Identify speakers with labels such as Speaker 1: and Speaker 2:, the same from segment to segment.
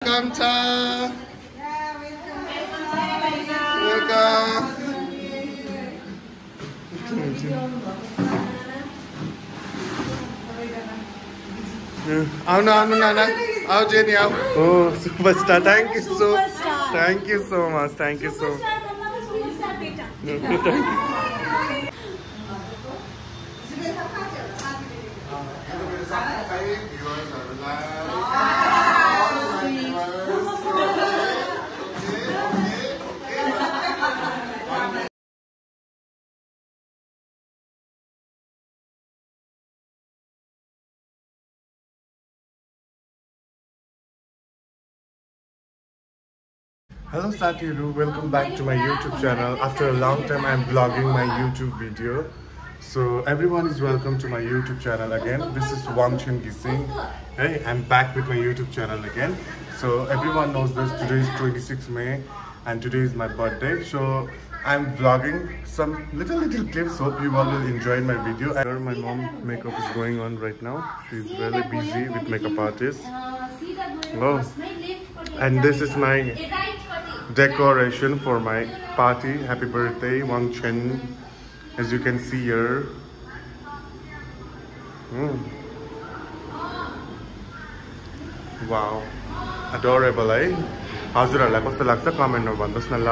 Speaker 1: Welcome, cha. Welcome. Aunu Nana. How Jenny? How? Oh, superstar! Thank you so much. Thank you so much. Hello Satiru, welcome back to my YouTube channel. After a long time I'm vlogging my YouTube video. So everyone is welcome to my YouTube channel again. This is Wang Chen Gising. Hey, I'm back with my YouTube channel again. So everyone knows this, today is 26 May and today is my birthday. So I'm vlogging some little clips. Hope you all will enjoy my video. My mom makeup is going on right now. She's really busy with makeup artist. Oh, and this is my decoration for my party. Happy birthday, Wang Chen. As you can see here. Wow, adorable, eh? हजुरहरुलाई कस्तो लाग्छ कमेन्टमा भन्नुस् न ल.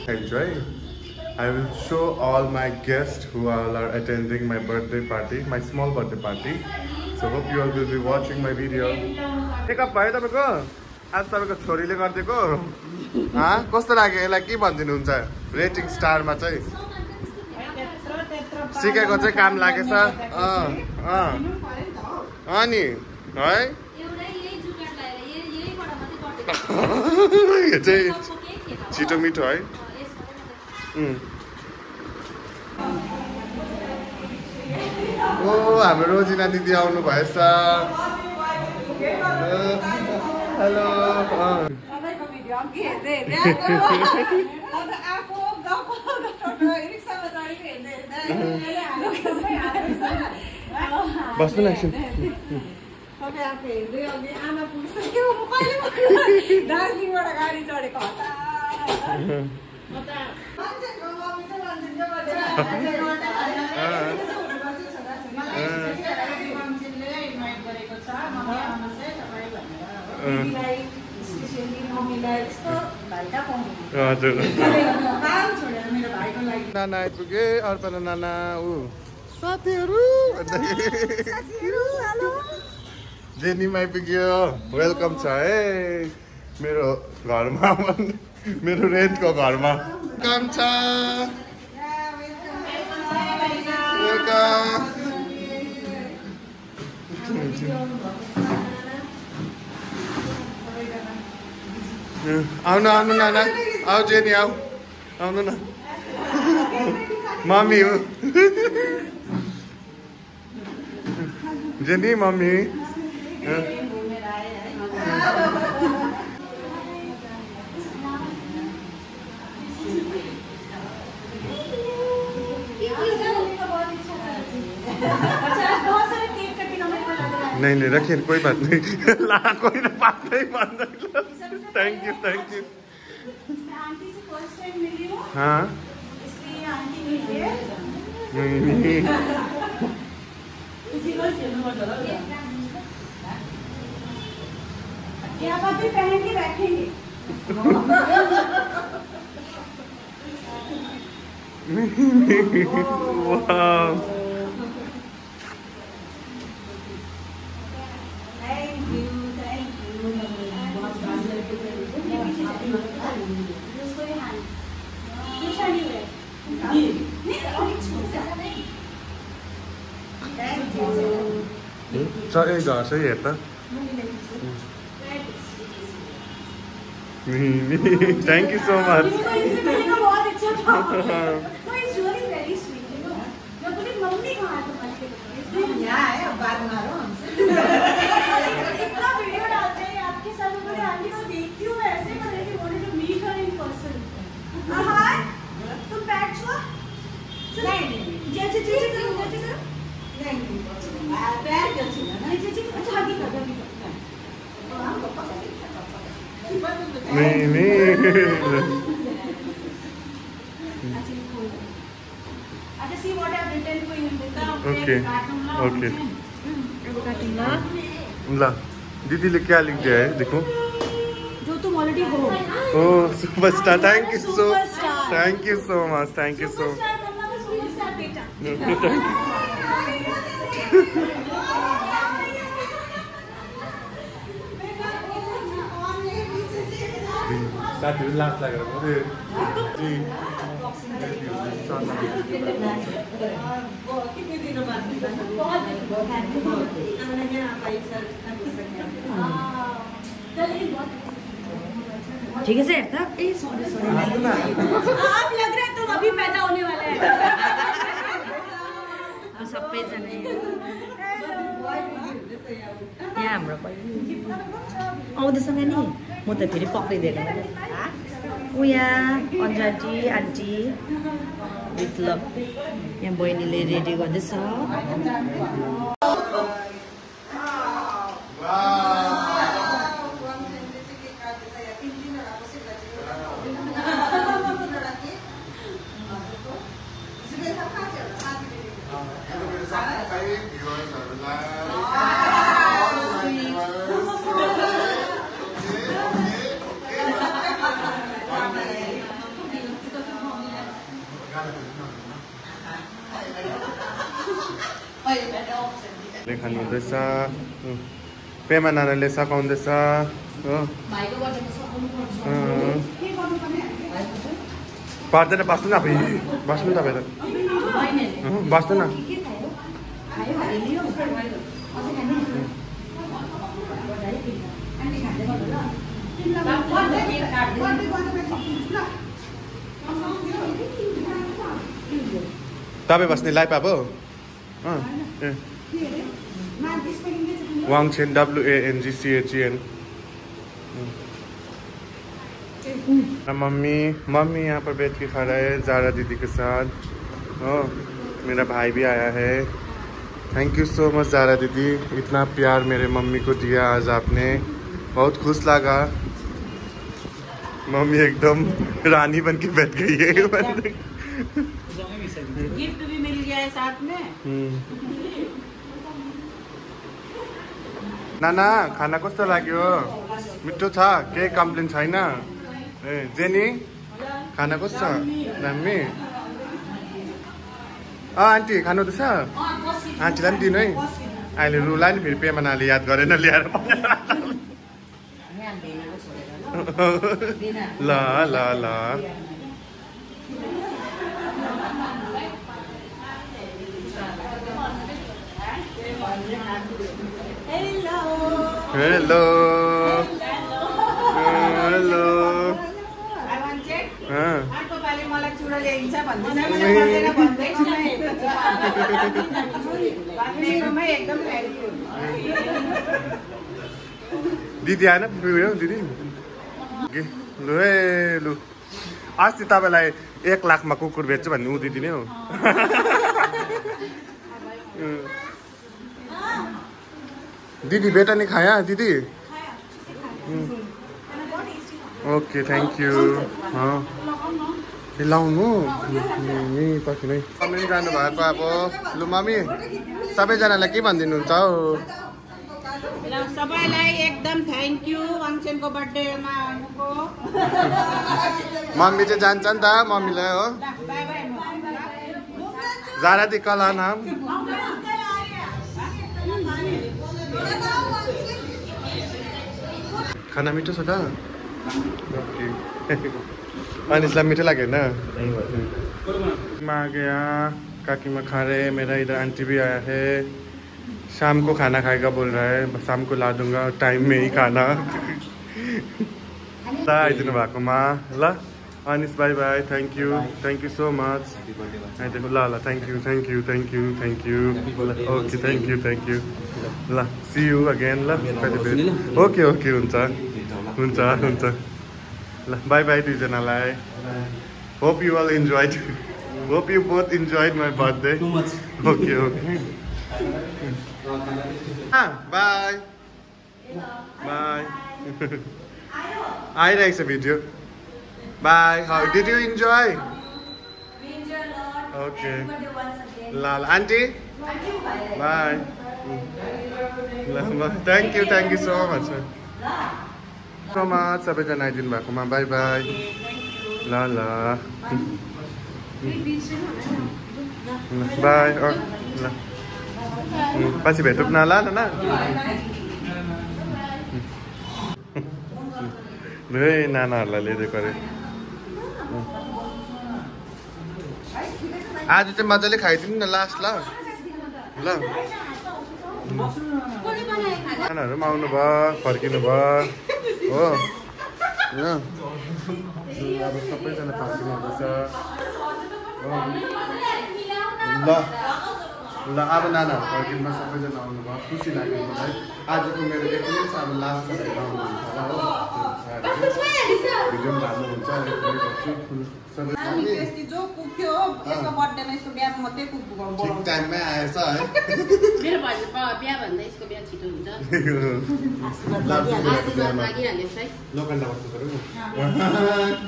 Speaker 1: Enjoy. I will show all my guests who all are attending my birthday party, my small birthday party. So hope you all will be watching my video. Makeup भयो तपाईको? आज तपाईको छोरीले गर्दिएको? कस्तो लाग्यो? यसलाई के भनिदिनु हुन्छ? रेटिङ स्टारमा चाहिँ सिकेको चाहिँ काम लागेछ. अनि है यो चाहिँ छिटो मिठो है. ओ हाम्रो रोजिना दिदी आउनु भएछ. हेलो. बस्नु न एकछिन.
Speaker 2: दार्जिलिङबाट गाडी चढेको
Speaker 1: नाना आइपुगे. अर्पणा नाना ऊ साथीहरू जेनीमा आइपुग्यो. वेलकम छ है मेरो घरमा, मेरो रेन्टको घरमा. वेलकम छ. वेलकम. आउनु नाना. आऊ जेनी आऊ. आउनु न. मम्मी हो जेनी. मम्मी नहीं रखिए, कोई बात नहीं. ला कोई ना बात नहीं बंद. Thank you.
Speaker 2: Aunty say first time मिली हूँ.
Speaker 1: हाँ
Speaker 2: इसलिए आंटी मिली है.
Speaker 1: नहीं
Speaker 2: क्या आप अभी पहन के बैठेंगे?
Speaker 1: वाह. Sao em giờ sẽ dẹp đó. Thank you so much.
Speaker 2: See what I've written for you.
Speaker 1: Okay. Okay. ल दिदीले क्या लिखिदियो है देखो
Speaker 2: जो तुम ऑलरेडी हो
Speaker 1: oh superstar thank you so much thank you so
Speaker 2: superstar बेटा
Speaker 1: साथीहरु लाज लागेर
Speaker 3: ठीक है सर तब सॉरी
Speaker 2: आप लग रहा है तुम अभी पैदा होने वाला है
Speaker 3: सबैजना यहाँ हाम्रो आउँदैसँग नि म त फेरि पक्रिदिएर यहाँ अन्जाटी आन्टी विथ लभ यहाँ बहिनीले रेडी गर्दैछ
Speaker 1: खानुहुँदैछ पेमा नानाले सघाउँदैछ हो पर्दैन बस्नु न फेरि बस्नु तपाईँ त बस्नु न तपाईँ बस्ने लाइपा पो वाङछेन WANGCHEN मम्मी यहाँ पर बैठ के खा रहा है जारा दीदी के साथ हो मेरा भाई भी आया है thank you so much Zara दीदी इतना प्यार मेरे मम्मी को दिया आज आपने बहुत खुश लगा मम्मी एकदम रानी बन के बैठ गई है
Speaker 2: गिफ्ट भी मिल गया है साथ में
Speaker 1: नाना खाना कस्तो लाग्यो मिठो छ केही कम्प्लेन छैन ए जेनी खाना कस्तो छ दामी आन्टी खानुहुँदैछ आन्टीलाई पनि दिनु है अहिले रुला नि फेरि पेमानाले याद गरेन ल्याएर ल ल ल हेलो हेलो
Speaker 2: मलाई चुरा ल्याइन्छ
Speaker 1: दिदी आएन दिदी लु है लु अस्ति तपाईँलाई 1 लाखमा कुकुर बेच्छु भन्ने ऊ दिदी नै हो दीदी बेटा नहीं खाया दीदी ओके थैंक यू हाँ लाउनु नि पछि नै मम्मी जानु भएको अब लु मम्मी सबैजनालाई के भनिदिनुहुन्छ हौ
Speaker 2: सबैलाई एकदम थ्याङ्क यू वाङछेनको बर्थडेमा आउनुको
Speaker 1: मम्मी चाहिँ जान्छ नि त मम्मीलाई हो जारा दी कल आना खाना मीठो छ त ओके अनिसलाई मीठो लाग्यो ना आ गया काकी में खा रहे मेरा इधर आंटी भी आया है शाम को खाना खाएगा बोल रहा है शाम को ला दूंगा टाइम में ही खाना आइदिनु भएकोमा ल Anish bye bye thank you so much आइदिनु ल ल thank you okay thank you ल सी यू अगेन ल ओके ओके हुन्छ ल बाई बाई दुईजनालाई hope you all enjoyed hope you both enjoyed my birthday okay bye bye आइरहेको छ video bye did you enjoy
Speaker 2: We enjoy a lot.
Speaker 1: Okay.
Speaker 2: Happy birthday once again.
Speaker 1: ल aunty
Speaker 2: Thank you. Bye.
Speaker 1: Bye ल thank you so much so much सबैजना आइदिनु भएकोमा by by ल ल by ल पछि भेटौँ न ल नानाहरूलाई लिइदिएको अरे आज चाहिँ मजाले खाइदिनु न लास्ट ल नानाहरू पनि आउनु भयो फर्किनु भयो हो अब सबैजना फर्किनु हुँदैछ ल अब नानाहरू फर्किनुमा सबैजना आउनु भयो खुसी लाग्यो मलाई आजको मेरो एक्लै छ अब लास्ट आउनुहुन्छ होला हो भिडियो पनि हाल्नुहुन्छ ठिक टाइममै आएछ है
Speaker 3: मेरो बिहा भन्दा यसको बिहा छिटो हुन्छ लागिहाल्छ है
Speaker 1: लोकल बस्नु पऱ्यो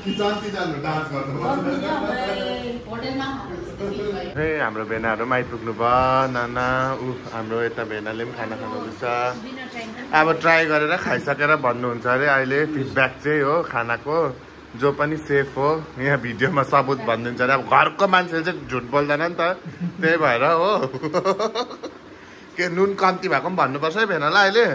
Speaker 1: कि जति जानु डान्स गर्नु
Speaker 3: होटेलमा
Speaker 1: हे हाम्रो भेनाहरू पनि आइपुग्नु भयो नाना हाम्रो यता भेनाले पनि खाना खानुहुँदैछ अब ट्राई गरेर खाइसकेर भन्नुहुन्छ अरे अहिले फिडब्याक चाहिँ हो खानाको जो पनि सेफ हो यहाँ भिडियोमा सबुत भनिदिन्छ अरे अब घरको मान्छेले चाहिँ झुट बोल्दैन नि त त्यही भएर हो के नुन कम्ती भएको पनि भन्नुपर्छ है भेनालाई अहिले